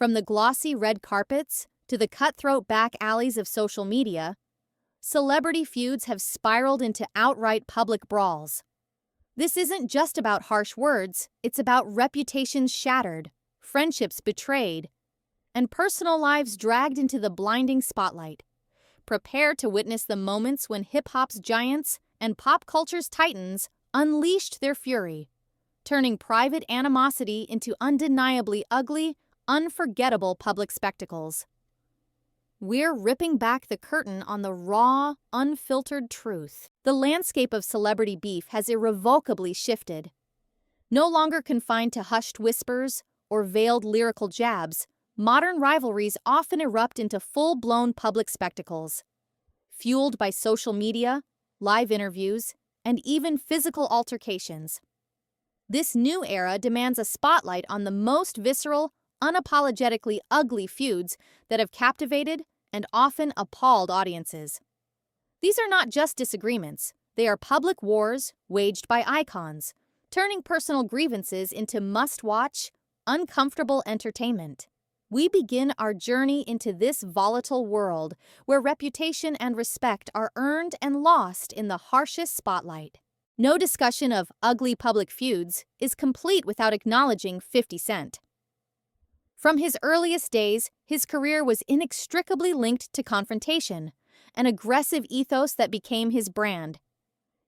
From the glossy red carpets to the cutthroat back alleys of social media, celebrity feuds have spiraled into outright public brawls. This isn't just about harsh words, it's about reputations shattered, friendships betrayed, and personal lives dragged into the blinding spotlight. Prepare to witness the moments when hip-hop's giants and pop culture's titans unleashed their fury, turning private animosity into undeniably ugly, unforgettable public spectacles. We're ripping back the curtain on the raw, unfiltered truth. The landscape of celebrity beef has irrevocably shifted. No longer confined to hushed whispers or veiled lyrical jabs, modern rivalries often erupt into full-blown public spectacles. Fueled by social media, live interviews, and even physical altercations. This new era demands a spotlight on the most visceral, unapologetically ugly feuds that have captivated and often appalled audiences. These are not just disagreements, they are public wars waged by icons, turning personal grievances into must-watch, uncomfortable entertainment. We begin our journey into this volatile world where reputation and respect are earned and lost in the harshest spotlight. No discussion of ugly public feuds is complete without acknowledging 50 Cent. From his earliest days, his career was inextricably linked to confrontation, an aggressive ethos that became his brand.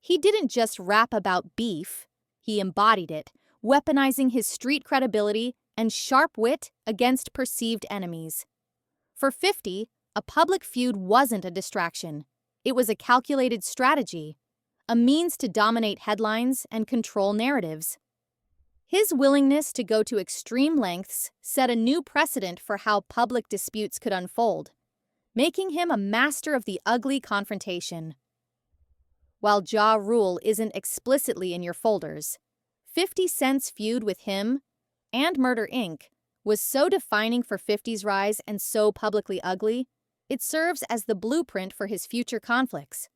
He didn't just rap about beef, he embodied it, weaponizing his street credibility and sharp wit against perceived enemies. For 50, a public feud wasn't a distraction. It was a calculated strategy, a means to dominate headlines and control narratives. His willingness to go to extreme lengths set a new precedent for how public disputes could unfold, making him a master of the ugly confrontation. While Ja Rule isn't explicitly in your folders, 50 Cent's feud with him and Murder Inc. was so defining for 50's rise and so publicly ugly, it serves as the blueprint for his future conflicts.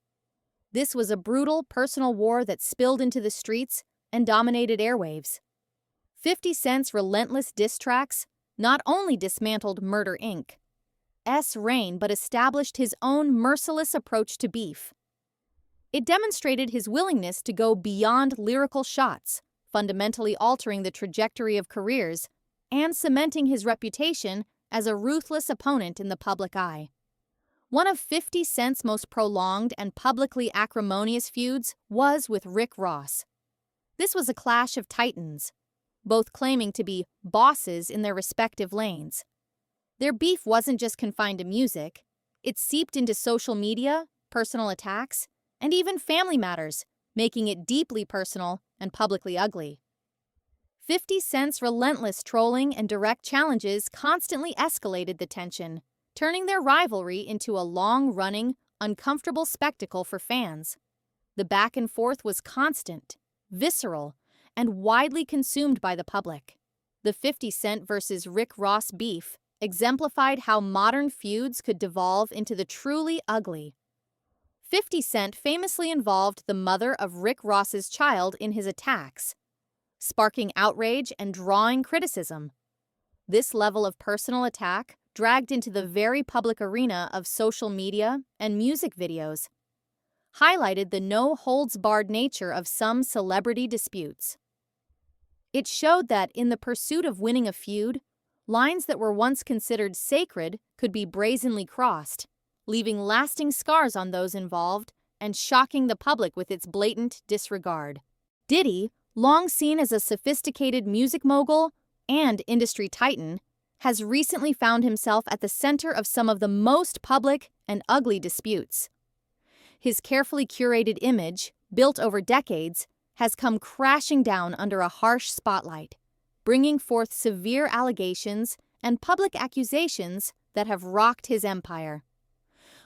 This was a brutal, personal war that spilled into the streets and dominated airwaves. 50 Cent's relentless diss tracks not only dismantled Murder Inc.'s reign but established his own merciless approach to beef. It demonstrated his willingness to go beyond lyrical shots, fundamentally altering the trajectory of careers and cementing his reputation as a ruthless opponent in the public eye. One of 50 Cent's most prolonged and publicly acrimonious feuds was with Rick Ross. This was a clash of titans, both claiming to be bosses in their respective lanes. Their beef wasn't just confined to music, it seeped into social media, personal attacks, and even family matters, making it deeply personal and publicly ugly. 50 Cent's relentless trolling and direct challenges constantly escalated the tension, turning their rivalry into a long-running, uncomfortable spectacle for fans. The back and forth was constant, visceral, and widely consumed by the public. The 50 Cent versus Rick Ross beef exemplified how modern feuds could devolve into the truly ugly. 50 Cent famously involved the mother of Rick Ross's child in his attacks, sparking outrage and drawing criticism. This level of personal attack dragged into the very public arena of social media and music videos, highlighted the no-holds-barred nature of some celebrity disputes. It showed that in the pursuit of winning a feud, lines that were once considered sacred could be brazenly crossed, leaving lasting scars on those involved and shocking the public with its blatant disregard. Diddy, long seen as a sophisticated music mogul and industry titan, has recently found himself at the center of some of the most public and ugly disputes. His carefully curated image, built over decades, has come crashing down under a harsh spotlight, bringing forth severe allegations and public accusations that have rocked his empire.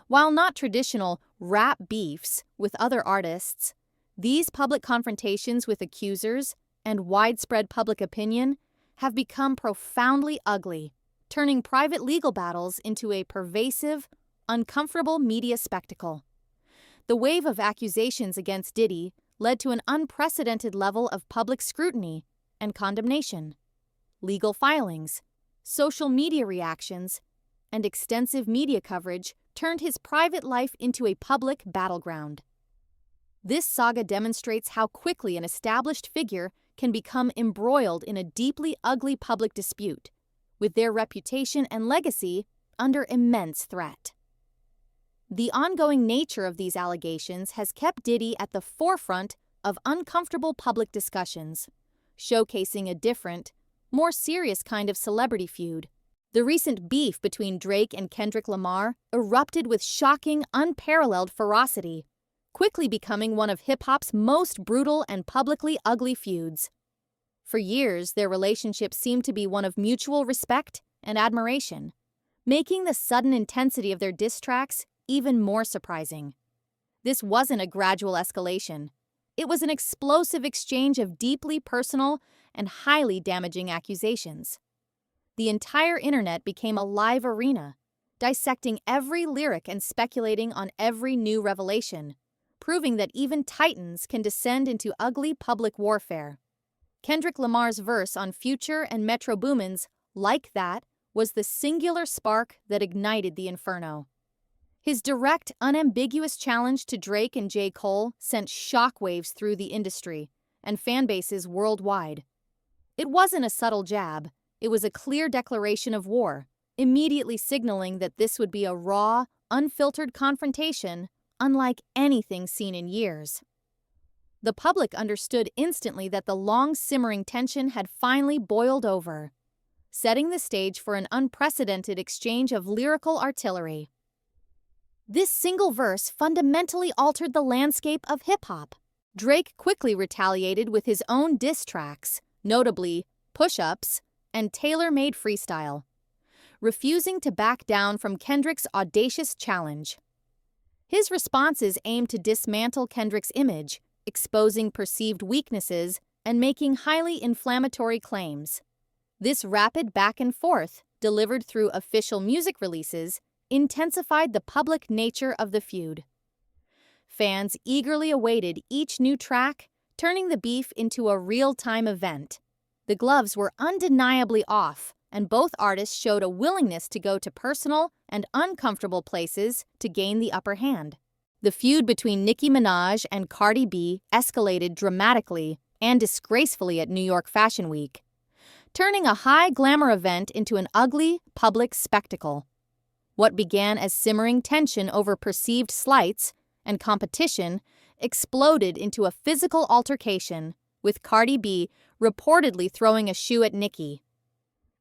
While not traditional rap beefs with other artists, these public confrontations with accusers and widespread public opinion have become profoundly ugly, turning private legal battles into a pervasive, uncomfortable media spectacle. The wave of accusations against Diddy led to an unprecedented level of public scrutiny and condemnation. Legal filings, Social media reactions and extensive media coverage turned his private life into a public battleground. This saga demonstrates how quickly an established figure can become embroiled in a deeply ugly public dispute, with their reputation and legacy under immense threat. The ongoing nature of these allegations has kept Diddy at the forefront of uncomfortable public discussions, showcasing a different, more serious kind of celebrity feud. The recent beef between Drake and Kendrick Lamar erupted with shocking, unparalleled ferocity, quickly becoming one of hip-hop's most brutal and publicly ugly feuds. For years, their relationship seemed to be one of mutual respect and admiration, making the sudden intensity of their diss tracks even more surprising. This wasn't a gradual escalation. It was an explosive exchange of deeply personal and highly damaging accusations. The entire internet became a live arena, dissecting every lyric and speculating on every new revelation, proving that even titans can descend into ugly public warfare. Kendrick Lamar's verse on Future and Metro Boomin's "Like That" was the singular spark that ignited the inferno. His direct, unambiguous challenge to Drake and J. Cole sent shockwaves through the industry and fanbases worldwide. It wasn't a subtle jab, it was a clear declaration of war, immediately signaling that this would be a raw, unfiltered confrontation unlike anything seen in years. The public understood instantly that the long-simmering tension had finally boiled over, setting the stage for an unprecedented exchange of lyrical artillery. This single verse fundamentally altered the landscape of hip-hop. Drake quickly retaliated with his own diss tracks, notably Push-Ups and Tailor-Made Freestyle, refusing to back down from Kendrick's audacious challenge. His responses aimed to dismantle Kendrick's image, exposing perceived weaknesses and making highly inflammatory claims. This rapid back and forth, delivered through official music releases, intensified the public nature of the feud. Fans eagerly awaited each new track, turning the beef into a real-time event. The gloves were undeniably off, and both artists showed a willingness to go to personal and uncomfortable places to gain the upper hand. The feud between Nicki Minaj and Cardi B escalated dramatically and disgracefully at New York Fashion Week, turning a high-glamour event into an ugly, public spectacle. What began as simmering tension over perceived slights and competition exploded into a physical altercation, with Cardi B reportedly throwing a shoe at Nicki.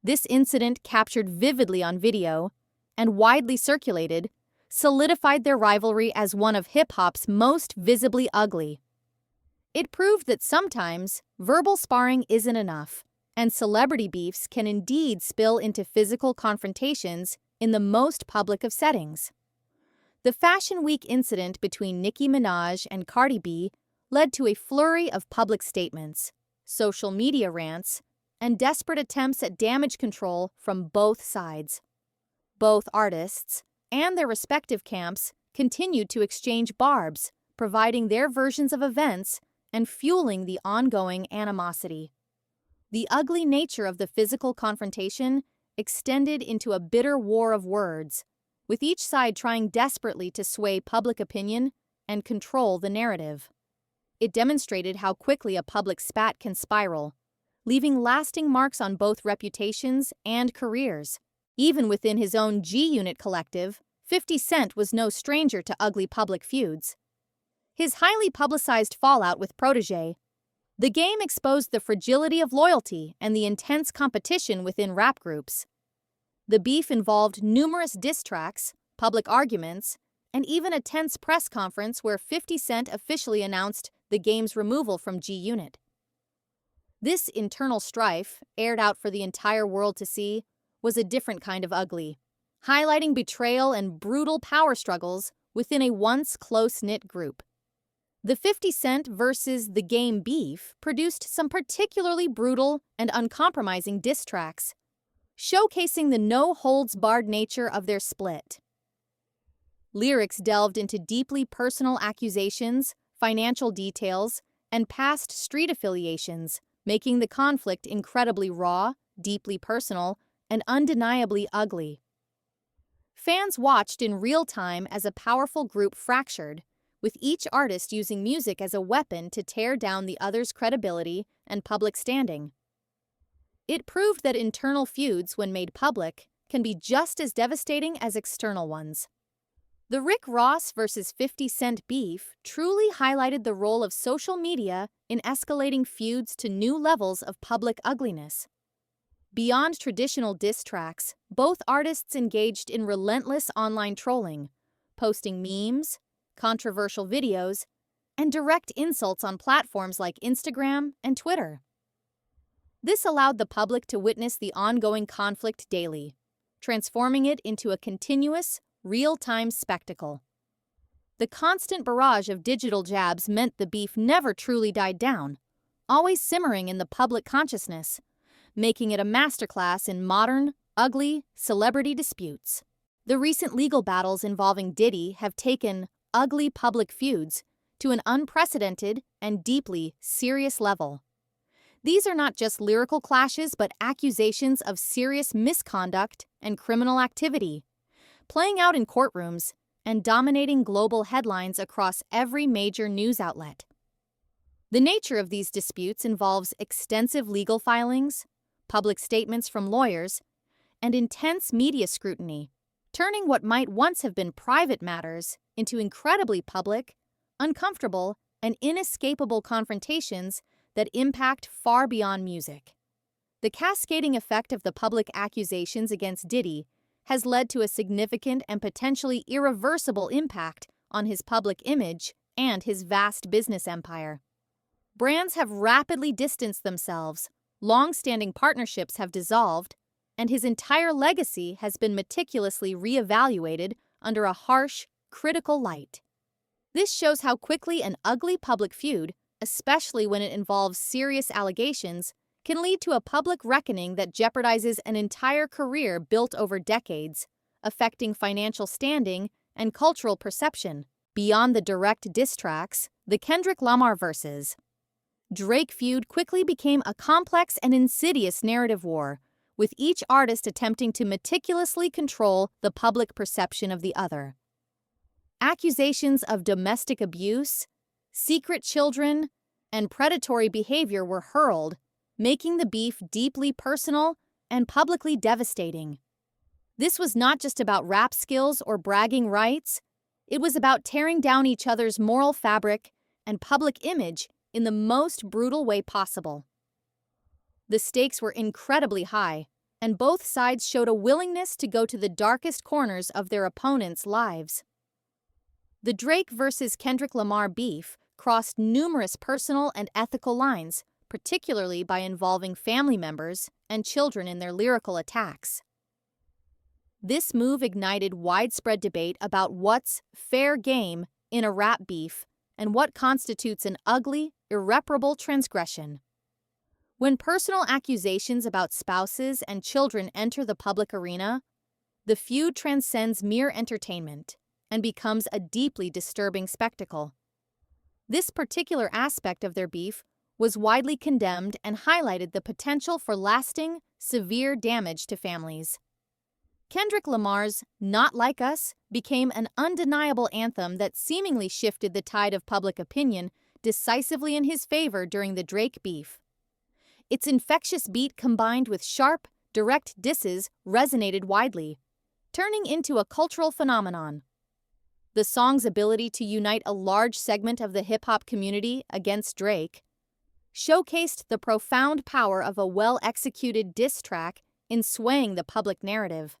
This incident, captured vividly on video and widely circulated, solidified their rivalry as one of hip-hop's most visibly ugly. It proved that sometimes verbal sparring isn't enough, and celebrity beefs can indeed spill into physical confrontations in the most public of settings. The Fashion Week incident between Nicki Minaj and Cardi B led to a flurry of public statements, social media rants, and desperate attempts at damage control from both sides. Both artists and their respective camps continued to exchange barbs, providing their versions of events and fueling the ongoing animosity. The ugly nature of the physical confrontation extended into a bitter war of words, with each side trying desperately to sway public opinion and control the narrative. It demonstrated how quickly a public spat can spiral, leaving lasting marks on both reputations and careers. Even within his own G-Unit collective, 50 Cent was no stranger to ugly public feuds. His highly publicized fallout with Protégé, The Game exposed the fragility of loyalty and the intense competition within rap groups. The beef involved numerous diss tracks, public arguments, and even a tense press conference where 50 Cent officially announced The Game's removal from G-Unit. This internal strife, aired out for the entire world to see, was a different kind of ugly, highlighting betrayal and brutal power struggles within a once close-knit group. The 50 Cent versus The Game beef produced some particularly brutal and uncompromising diss tracks, showcasing the no-holds-barred nature of their split. Lyrics delved into deeply personal accusations, financial details, and past street affiliations, making the conflict incredibly raw, deeply personal, and undeniably ugly. Fans watched in real time as a powerful group fractured, with each artist using music as a weapon to tear down the other's credibility and public standing. It proved that internal feuds, when made public, can be just as devastating as external ones. The Rick Ross versus 50 Cent beef truly highlighted the role of social media in escalating feuds to new levels of public ugliness. Beyond traditional diss tracks, both artists engaged in relentless online trolling, posting memes, controversial videos, and direct insults on platforms like Instagram and Twitter. This allowed the public to witness the ongoing conflict daily, transforming it into a continuous, real-time spectacle. The constant barrage of digital jabs meant the beef never truly died down, always simmering in the public consciousness, making it a masterclass in modern, ugly celebrity disputes. The recent legal battles involving Diddy have taken ugly public feuds to an unprecedented and deeply serious level. These are not just lyrical clashes, but accusations of serious misconduct and criminal activity, playing out in courtrooms and dominating global headlines across every major news outlet. The nature of these disputes involves extensive legal filings, public statements from lawyers, and intense media scrutiny, turning what might once have been private matters into incredibly public, uncomfortable, and inescapable confrontations that impact far beyond music. The cascading effect of the public accusations against Diddy has led to a significant and potentially irreversible impact on his public image and his vast business empire. Brands have rapidly distanced themselves, long-standing partnerships have dissolved, and his entire legacy has been meticulously reevaluated under a harsh, critical light. This shows how quickly an ugly public feud, especially when it involves serious allegations, can lead to a public reckoning that jeopardizes an entire career built over decades, affecting financial standing and cultural perception. Beyond the direct diss tracks, the Kendrick Lamar versus Drake feud quickly became a complex and insidious narrative war, with each artist attempting to meticulously control the public perception of the other. Accusations of domestic abuse, secret children, and predatory behavior were hurled, making the beef deeply personal and publicly devastating. This was not just about rap skills or bragging rights, it was about tearing down each other's moral fabric and public image in the most brutal way possible. The stakes were incredibly high, and both sides showed a willingness to go to the darkest corners of their opponents' lives. The Drake versus Kendrick Lamar beef crossed numerous personal and ethical lines, particularly by involving family members and children in their lyrical attacks. This move ignited widespread debate about what's fair game in a rap beef and what constitutes an ugly, irreparable transgression. When personal accusations about spouses and children enter the public arena, the feud transcends mere entertainment and becomes a deeply disturbing spectacle. This particular aspect of their beef was widely condemned and highlighted the potential for lasting, severe damage to families. Kendrick Lamar's Not Like Us became an undeniable anthem that seemingly shifted the tide of public opinion decisively in his favor during the Drake beef. Its infectious beat combined with sharp, direct disses resonated widely, turning into a cultural phenomenon. The song's ability to unite a large segment of the hip-hop community against Drake showcased the profound power of a well-executed diss track in swaying the public narrative.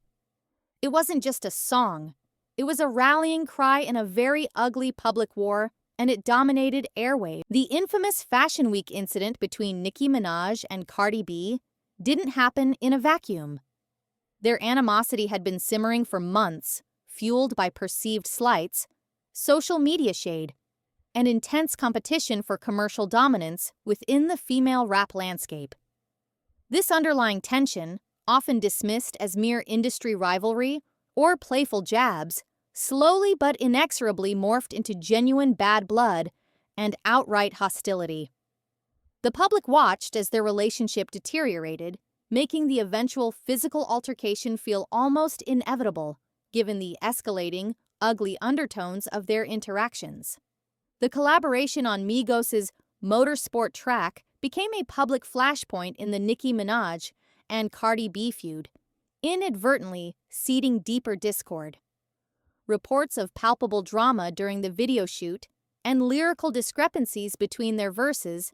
It wasn't just a song, it was a rallying cry in a very ugly public war, and it dominated airwaves. The infamous Fashion Week incident between Nicki Minaj and Cardi B didn't happen in a vacuum. Their animosity had been simmering for months, fueled by perceived slights, social media shade, and intense competition for commercial dominance within the female rap landscape. This underlying tension, often dismissed as mere industry rivalry or playful jabs, slowly but inexorably morphed into genuine bad blood and outright hostility. The public watched as their relationship deteriorated, making the eventual physical altercation feel almost inevitable, given the escalating, ugly undertones of their interactions. The collaboration on Migos' Motorsport track became a public flashpoint in the Nicki Minaj and Cardi B feud, inadvertently seeding deeper discord. Reports of palpable drama during the video shoot and lyrical discrepancies between their verses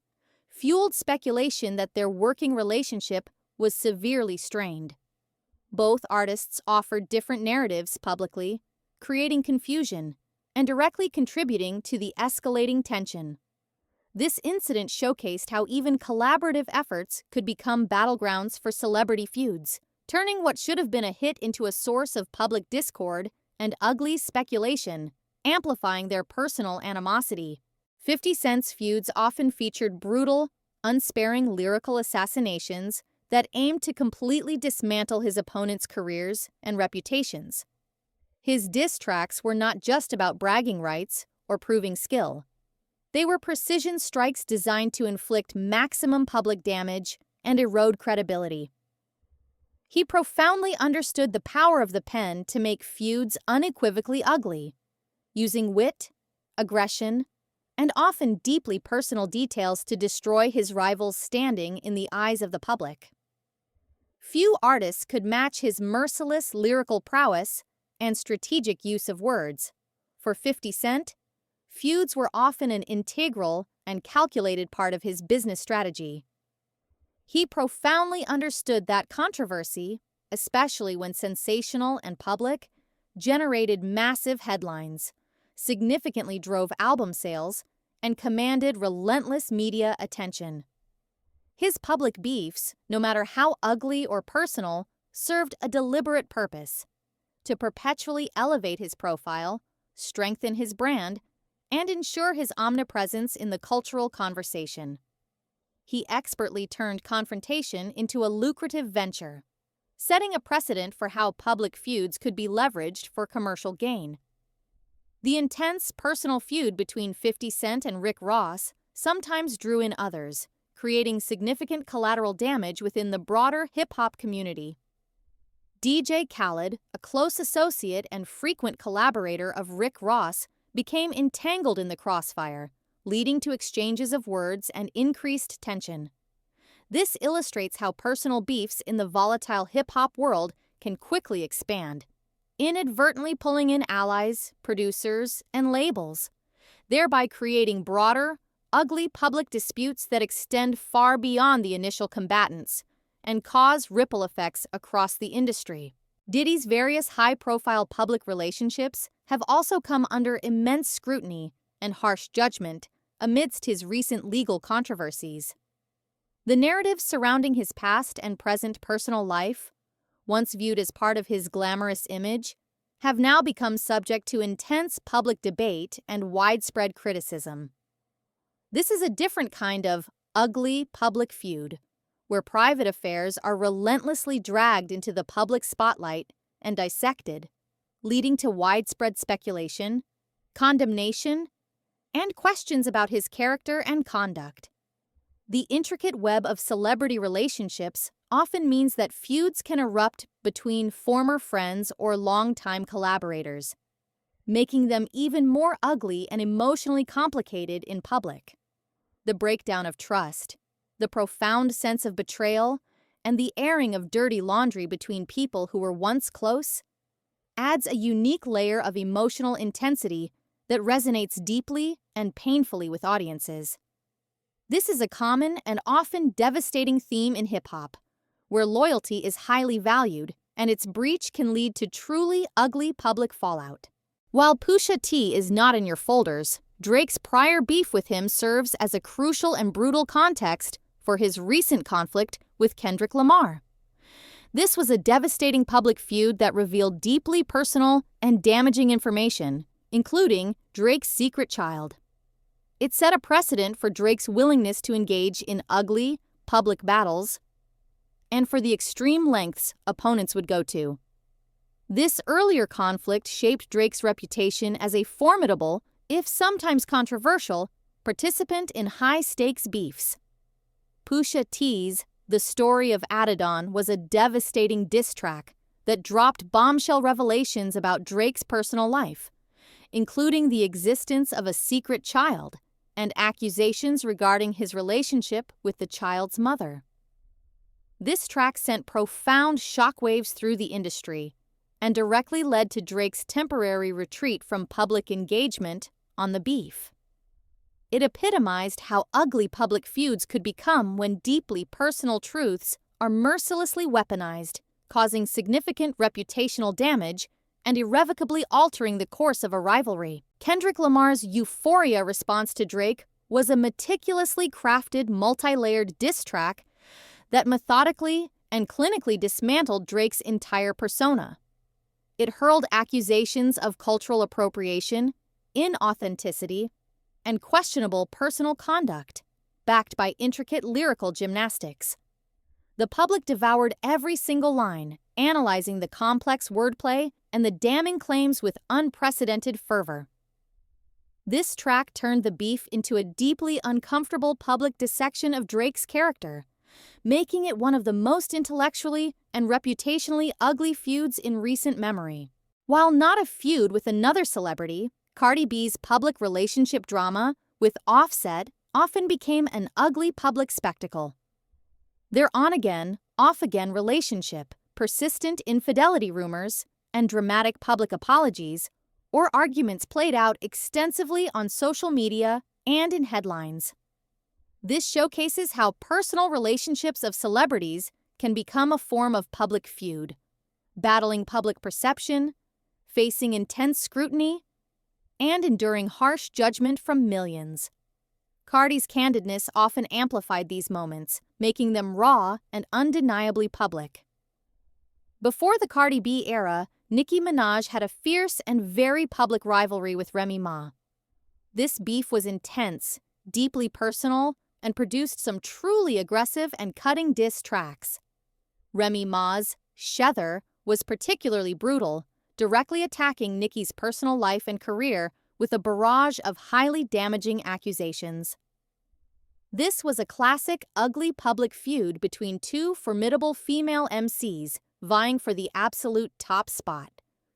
fueled speculation that their working relationship was severely strained. Both artists offered different narratives publicly, creating confusion and directly contributing to the escalating tension. This incident showcased how even collaborative efforts could become battlegrounds for celebrity feuds, turning what should have been a hit into a source of public discord and ugly speculation, amplifying their personal animosity. 50 Cent's feuds often featured brutal, unsparing lyrical assassinations that aimed to completely dismantle his opponents' careers and reputations. His diss tracks were not just about bragging rights or proving skill. They were precision strikes designed to inflict maximum public damage and erode credibility. He profoundly understood the power of the pen to make feuds unequivocally ugly, using wit, aggression, and often deeply personal details to destroy his rival's standing in the eyes of the public. Few artists could match his merciless lyrical prowess and strategic use of words. For 50 Cent, feuds were often an integral and calculated part of his business strategy. He profoundly understood that controversy, especially when sensational and public, generated massive headlines, significantly drove album sales, and commanded relentless media attention. His public beefs, no matter how ugly or personal, served a deliberate purpose: to perpetually elevate his profile, strengthen his brand, and ensure his omnipresence in the cultural conversation. He expertly turned confrontation into a lucrative venture, setting a precedent for how public feuds could be leveraged for commercial gain. The intense personal feud between 50 Cent and Rick Ross sometimes drew in others, creating significant collateral damage within the broader hip-hop community. DJ Khaled, a close associate and frequent collaborator of Rick Ross, became entangled in the crossfire, leading to exchanges of words and increased tension. This illustrates how personal beefs in the volatile hip-hop world can quickly expand, inadvertently pulling in allies, producers, and labels, thereby creating broader, ugly public disputes that extend far beyond the initial combatants and cause ripple effects across the industry. Diddy's various high-profile public relationships have also come under immense scrutiny and harsh judgment amidst his recent legal controversies. The narratives surrounding his past and present personal life, once viewed as part of his glamorous image, have now become subject to intense public debate and widespread criticism. This is a different kind of ugly public feud, where private affairs are relentlessly dragged into the public spotlight and dissected, leading to widespread speculation, condemnation, and questions about his character and conduct. The intricate web of celebrity relationships often means that feuds can erupt between former friends or longtime collaborators, making them even more ugly and emotionally complicated in public. The breakdown of trust, the profound sense of betrayal, and the airing of dirty laundry between people who were once close adds a unique layer of emotional intensity that resonates deeply and painfully with audiences. This is a common and often devastating theme in hip-hop, where loyalty is highly valued and its breach can lead to truly ugly public fallout. While Pusha T is not in your folders, Drake's prior beef with him serves as a crucial and brutal context for his recent conflict with Kendrick Lamar. This was a devastating public feud that revealed deeply personal and damaging information, including Drake's secret child. It set a precedent for Drake's willingness to engage in ugly, public battles, and for the extreme lengths opponents would go to. This earlier conflict shaped Drake's reputation as a formidable, if sometimes controversial, participant in high-stakes beefs. Pusha T's The Story of Adidon was a devastating diss track that dropped bombshell revelations about Drake's personal life, including the existence of a secret child and accusations regarding his relationship with the child's mother. This track sent profound shockwaves through the industry and directly led to Drake's temporary retreat from public engagement on the beef. It epitomized how ugly public feuds could become when deeply personal truths are mercilessly weaponized, causing significant reputational damage and irrevocably altering the course of a rivalry. Kendrick Lamar's Euphoria response to Drake was a meticulously crafted, multi-layered diss track that methodically and clinically dismantled Drake's entire persona. It hurled accusations of cultural appropriation, inauthenticity, and questionable personal conduct, backed by intricate lyrical gymnastics. The public devoured every single line, analyzing the complex wordplay and the damning claims with unprecedented fervor. This track turned the beef into a deeply uncomfortable public dissection of Drake's character, making it one of the most intellectually and reputationally ugly feuds in recent memory. While not a feud with another celebrity, Cardi B's public relationship drama with Offset often became an ugly public spectacle. Their on-again, off-again relationship, persistent infidelity rumors, and dramatic public apologies or arguments played out extensively on social media and in headlines. This showcases how personal relationships of celebrities can become a form of public feud, battling public perception, facing intense scrutiny, and enduring harsh judgment from millions. Cardi's candidness often amplified these moments, making them raw and undeniably public. Before the Cardi B era, Nicki Minaj had a fierce and very public rivalry with Remy Ma. This beef was intense, deeply personal, and produced some truly aggressive and cutting diss tracks. Remy Ma's Shether was particularly brutal, directly attacking Nicki's personal life and career with a barrage of highly damaging accusations. This was a classic, ugly public feud between two formidable female MCs vying for the absolute top spot,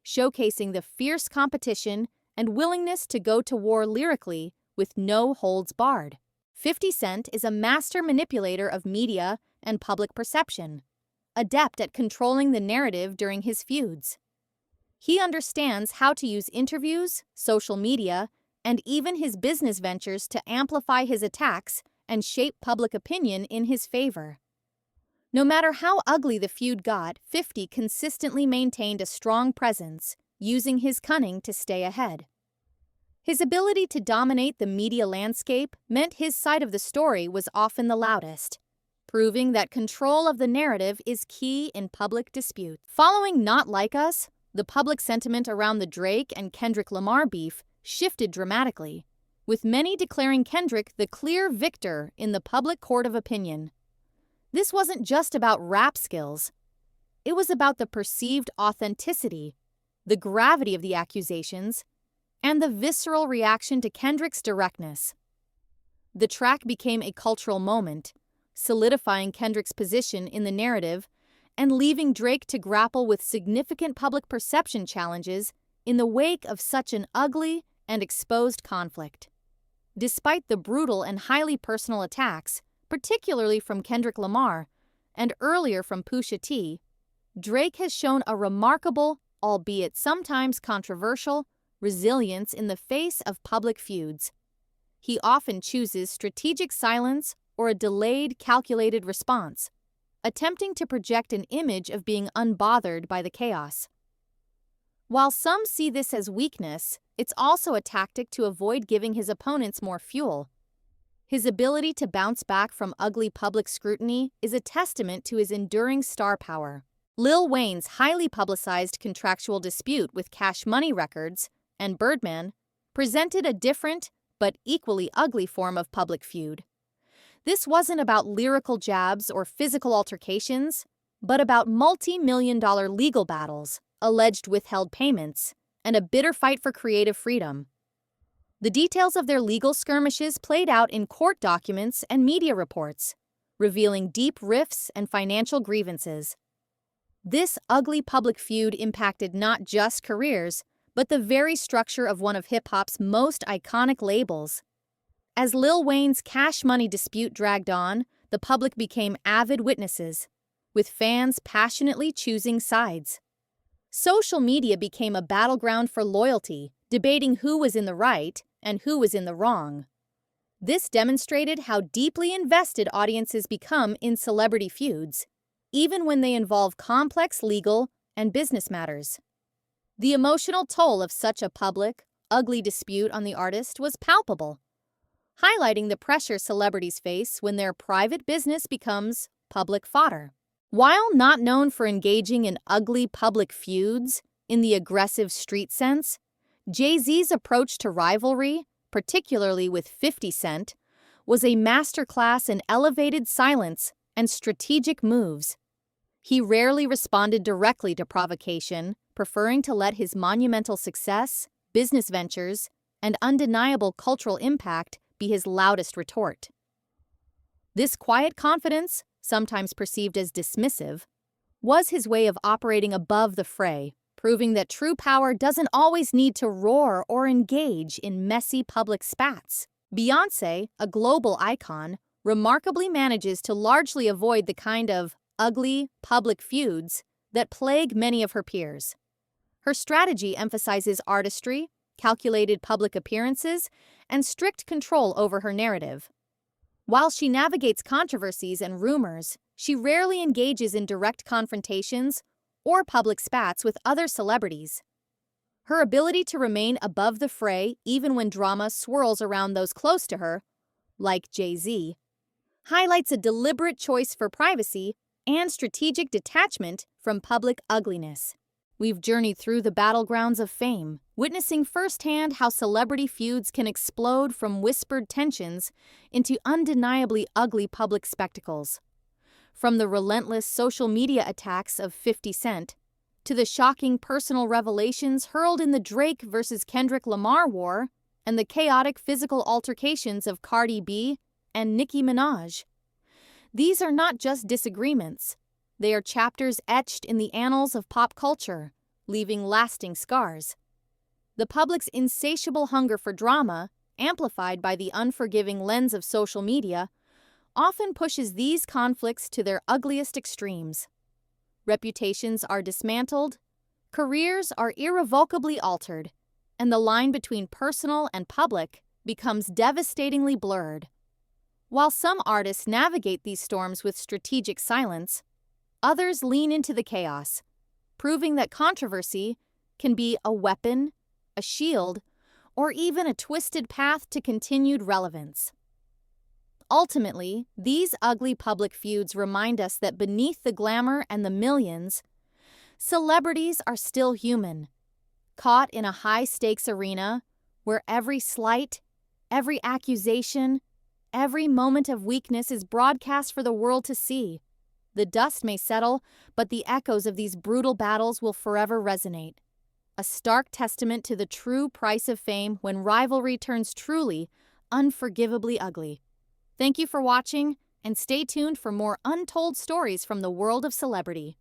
showcasing the fierce competition and willingness to go to war lyrically with no holds barred. 50 Cent is a master manipulator of media and public perception, adept at controlling the narrative during his feuds. He understands how to use interviews, social media, and even his business ventures to amplify his attacks and shape public opinion in his favor. No matter how ugly the feud got, 50 consistently maintained a strong presence, using his cunning to stay ahead. His ability to dominate the media landscape meant his side of the story was often the loudest, proving that control of the narrative is key in public disputes. Following Not Like Us, the public sentiment around the Drake and Kendrick Lamar beef shifted dramatically, with many declaring Kendrick the clear victor in the public court of opinion. This wasn't just about rap skills. It was about the perceived authenticity, the gravity of the accusations, and the visceral reaction to Kendrick's directness. The track became a cultural moment, solidifying Kendrick's position in the narrative and leaving Drake to grapple with significant public perception challenges in the wake of such an ugly and exposed conflict. Despite the brutal and highly personal attacks, particularly from Kendrick Lamar and earlier from Pusha T, Drake has shown a remarkable, albeit sometimes controversial, resilience in the face of public feuds. He often chooses strategic silence or a delayed, calculated response, attempting to project an image of being unbothered by the chaos. While some see this as weakness, it's also a tactic to avoid giving his opponents more fuel. His ability to bounce back from ugly public scrutiny is a testament to his enduring star power. Lil Wayne's highly publicized contractual dispute with Cash Money Records and Birdman presented a different but equally ugly form of public feud. This wasn't about lyrical jabs or physical altercations, but about multi-million-dollar legal battles, alleged withheld payments, and a bitter fight for creative freedom. The details of their legal skirmishes played out in court documents and media reports, revealing deep rifts and financial grievances. This ugly public feud impacted not just careers, but the very structure of one of hip-hop's most iconic labels. As Lil Wayne's Cash Money dispute dragged on, the public became avid witnesses, with fans passionately choosing sides. Social media became a battleground for loyalty, debating who was in the right and who was in the wrong. This demonstrated how deeply invested audiences become in celebrity feuds, even when they involve complex legal and business matters. The emotional toll of such a public, ugly dispute on the artist was palpable, highlighting the pressure celebrities face when their private business becomes public fodder. While not known for engaging in ugly public feuds in the aggressive street sense, Jay-Z's approach to rivalry, particularly with 50 Cent, was a masterclass in elevated silence and strategic moves. He rarely responded directly to provocation, preferring to let his monumental success, business ventures, and undeniable cultural impact be his loudest retort. This quiet confidence, sometimes perceived as dismissive, was his way of operating above the fray, proving that true power doesn't always need to roar or engage in messy public spats. Beyoncé, a global icon, remarkably manages to largely avoid the kind of ugly public feuds that plague many of her peers. Her strategy emphasizes artistry, calculated public appearances, and strict control over her narrative. While she navigates controversies and rumors, she rarely engages in direct confrontations or public spats with other celebrities. Her ability to remain above the fray even when drama swirls around those close to her, like Jay-Z, highlights a deliberate choice for privacy and strategic detachment from public ugliness. We've journeyed through the battlegrounds of fame, witnessing firsthand how celebrity feuds can explode from whispered tensions into undeniably ugly public spectacles. From the relentless social media attacks of 50 Cent to the shocking personal revelations hurled in the Drake versus Kendrick Lamar war and the chaotic physical altercations of Cardi B and Nicki Minaj. These are not just disagreements. They are chapters etched in the annals of pop culture, leaving lasting scars. The public's insatiable hunger for drama, amplified by the unforgiving lens of social media, often pushes these conflicts to their ugliest extremes. Reputations are dismantled, careers are irrevocably altered, and the line between personal and public becomes devastatingly blurred. While some artists navigate these storms with strategic silence, others lean into the chaos, proving that controversy can be a weapon, a shield, or even a twisted path to continued relevance. Ultimately, these ugly public feuds remind us that beneath the glamour and the millions, celebrities are still human, caught in a high-stakes arena where every slight, every accusation, every moment of weakness is broadcast for the world to see. The dust may settle, but the echoes of these brutal battles will forever resonate. A stark testament to the true price of fame when rivalry turns truly, unforgivably ugly. Thank you for watching, and stay tuned for more untold stories from the world of celebrity.